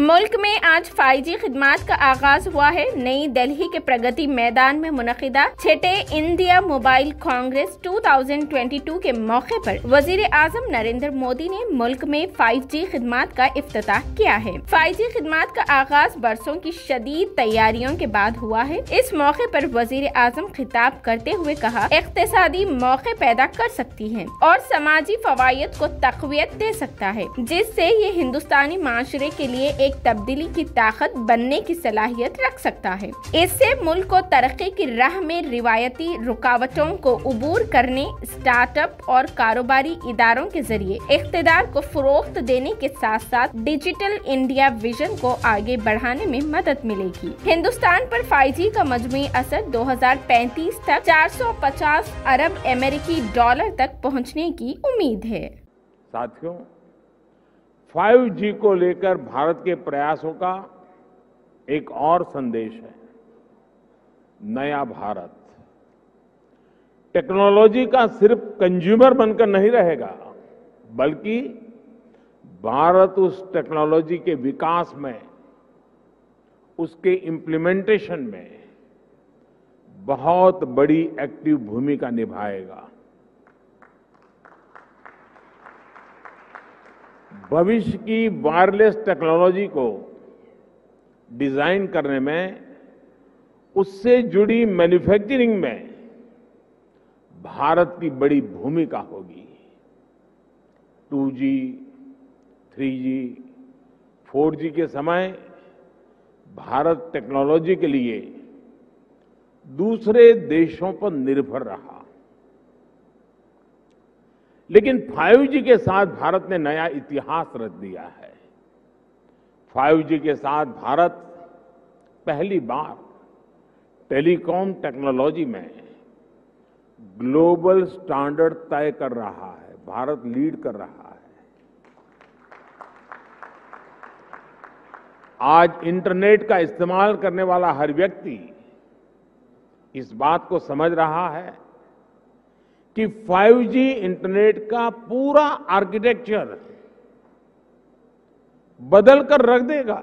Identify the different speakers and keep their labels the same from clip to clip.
Speaker 1: मुल्क में आज 5G खिदमात का आगाज हुआ है। नई दिल्ली के प्रगति मैदान में मुनक़िदा छठे इंडिया मोबाइल कांग्रेस 2022 के मौके पर वजीर आजम नरेंद्र मोदी ने मुल्क में 5G खिदमात का इफ्तिताह किया है। 5G खिदमात का आगाज बरसों की शदीद तैयारियों के बाद हुआ है। इस मौके पर वजीर आजम खिताब करते हुए कहा, इक़्तिसादी मौके पैदा कर सकती है और समाजी फवायद को तक़वियत दे सकता है, जिससे ये हिंदुस्तानी माशरे के लिए एक तब्दीली की ताकत बनने की सलाहियत रख सकता है। इससे मुल्क को तरक्की की राह में रिवायती रुकावटों को उबूर करने, स्टार्टअप और कारोबारी इदारों के जरिए इक़्तिदार को फरोख्त देने के साथ साथ डिजिटल इंडिया विजन को आगे बढ़ाने में मदद मिलेगी। हिंदुस्तान पर 5G का मजमूई असर 2035 तक 450 अरब अमेरिकी डॉलर तक पहुँचने की उम्मीद है।
Speaker 2: साथियों, 5G को लेकर भारत के प्रयासों का एक और संदेश है, नया भारत। टेक्नोलॉजी का सिर्फ कंज्यूमर बनकर नहीं रहेगा, बल्कि भारत उस टेक्नोलॉजी के विकास में, उसके इम्प्लीमेंटेशन में बहुत बड़ी एक्टिव भूमिका निभाएगा। भविष्य की वायरलेस टेक्नोलॉजी को डिजाइन करने में, उससे जुड़ी मैन्युफैक्चरिंग में भारत की बड़ी भूमिका होगी। 2G, 3G, 4G के समय भारत टेक्नोलॉजी के लिए दूसरे देशों पर निर्भर रहा, लेकिन 5G के साथ भारत ने नया इतिहास रच दिया है। 5G के साथ भारत पहली बार टेलीकॉम टेक्नोलॉजी में ग्लोबल स्टैंडर्ड तय कर रहा है। भारत लीड कर रहा है। आज इंटरनेट का इस्तेमाल करने वाला हर व्यक्ति इस बात को समझ रहा है कि 5G इंटरनेट का पूरा आर्किटेक्चर बदल कर रख देगा।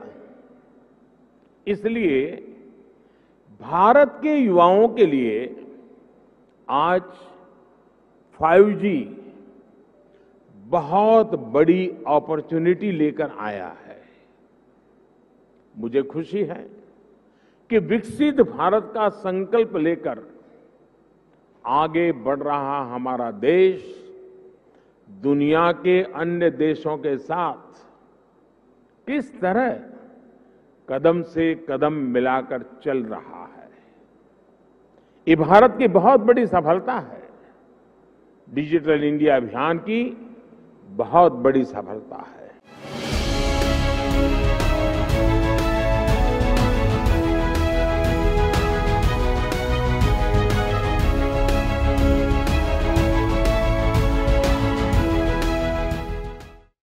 Speaker 2: इसलिए भारत के युवाओं के लिए आज 5G बहुत बड़ी अपॉर्चुनिटी लेकर आया है। मुझे खुशी है कि विकसित भारत का संकल्प लेकर आगे बढ़ रहा हमारा देश दुनिया के अन्य देशों के साथ किस तरह कदम से कदम मिलाकर चल रहा है। ये भारत की बहुत बड़ी सफलता है। डिजिटल इंडिया अभियान की बहुत बड़ी सफलता है।